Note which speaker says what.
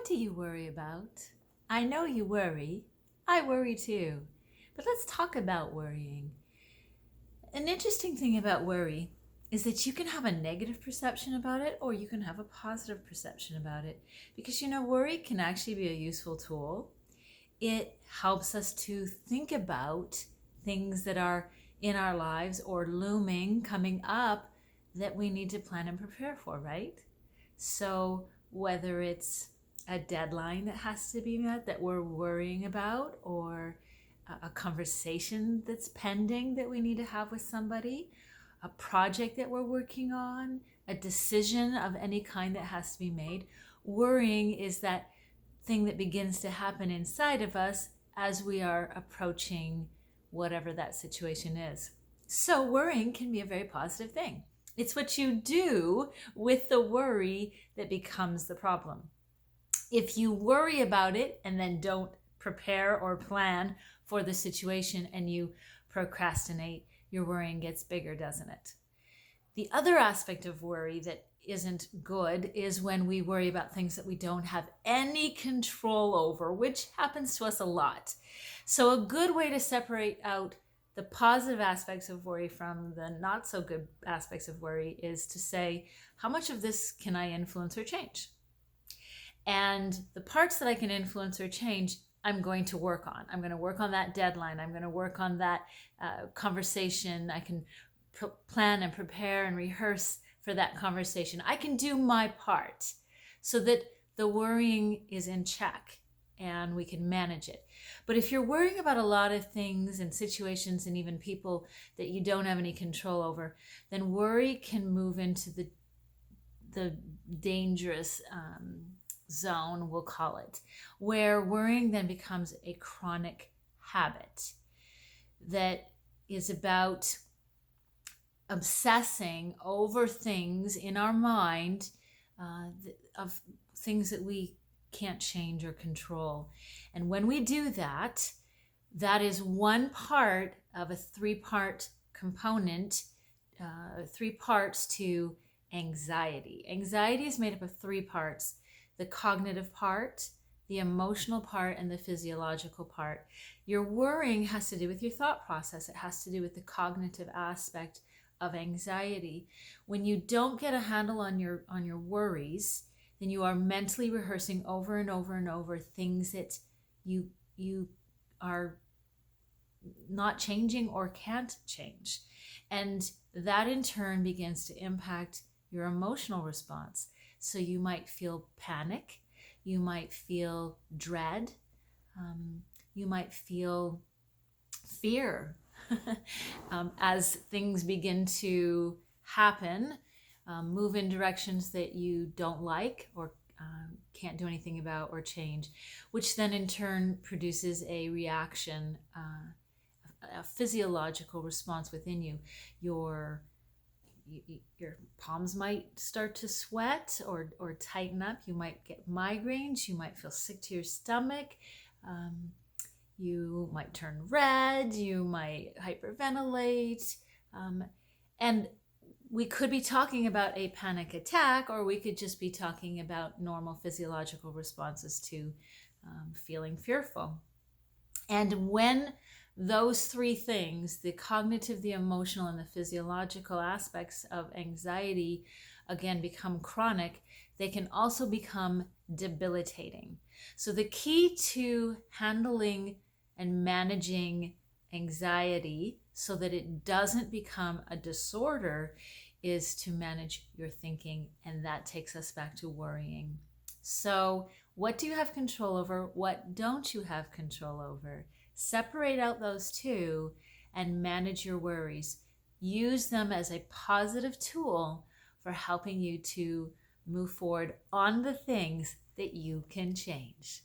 Speaker 1: What do you worry about? I know you worry. I worry too. But let's talk about worrying. An interesting thing about worry is that you can have a negative perception about it or you can have a positive perception about it. Because worry can actually be a useful tool. It helps us to think about things that are in our lives or looming, coming up, that we need to plan and prepare for, right? So whether it's a deadline that has to be met that we're worrying about, or a conversation that's pending that we need to have with somebody, a project that we're working on, a decision of any kind that has to be made, worrying is that thing that begins to happen inside of us as we are approaching whatever that situation is. So worrying can be a very positive thing. It's what you do with the worry that becomes the problem. If you worry about it and then don't prepare or plan for the situation and you procrastinate, your worrying gets bigger, doesn't it? The other aspect of worry that isn't good is when we worry about things that we don't have any control over, which happens to us a lot. So a good way to separate out the positive aspects of worry from the not so good aspects of worry is to say, how much of this can I influence or change? And the parts that I can influence or change, I'm going to work on. I'm going to work on that deadline. I'm going to work on that conversation. I can plan and prepare and rehearse for that conversation. I can do my part so that the worrying is in check and we can manage it. But if you're worrying about a lot of things and situations and even people that you don't have any control over, then worry can move into the dangerous zone, we'll call it, where worrying then becomes a chronic habit that is about obsessing over things in our mind, of things that we can't change or control. And when we do that, that is one part of a three-part component, 3 parts to anxiety. Anxiety is made up of 3 parts: the cognitive part, the emotional part, and the physiological part. Your worrying has to do with your thought process. It has to do with the cognitive aspect of anxiety. When you don't get a handle on your worries, then you are mentally rehearsing over and over and over things that you are not changing or can't change. And that in turn begins to impact your emotional response. So you might feel panic, you might feel dread, you might feel fear as things begin to happen, move in directions that you don't like or can't do anything about or change, which then in turn produces a reaction, a physiological response within you. Your palms might start to sweat or tighten up. You might get migraines. You might feel sick to your stomach. You might turn red. You might hyperventilate. And we could be talking about a panic attack, or we could just be talking about normal physiological responses to feeling fearful. And when those 3 things, the cognitive, the emotional, and the physiological aspects of anxiety, again, become chronic, they can also become debilitating. So the key to handling and managing anxiety so that it doesn't become a disorder is to manage your thinking, and that takes us back to worrying. So what do you have control over? What don't you have control over? Separate out those 2 and manage your worries. Use them as a positive tool for helping you to move forward on the things that you can change.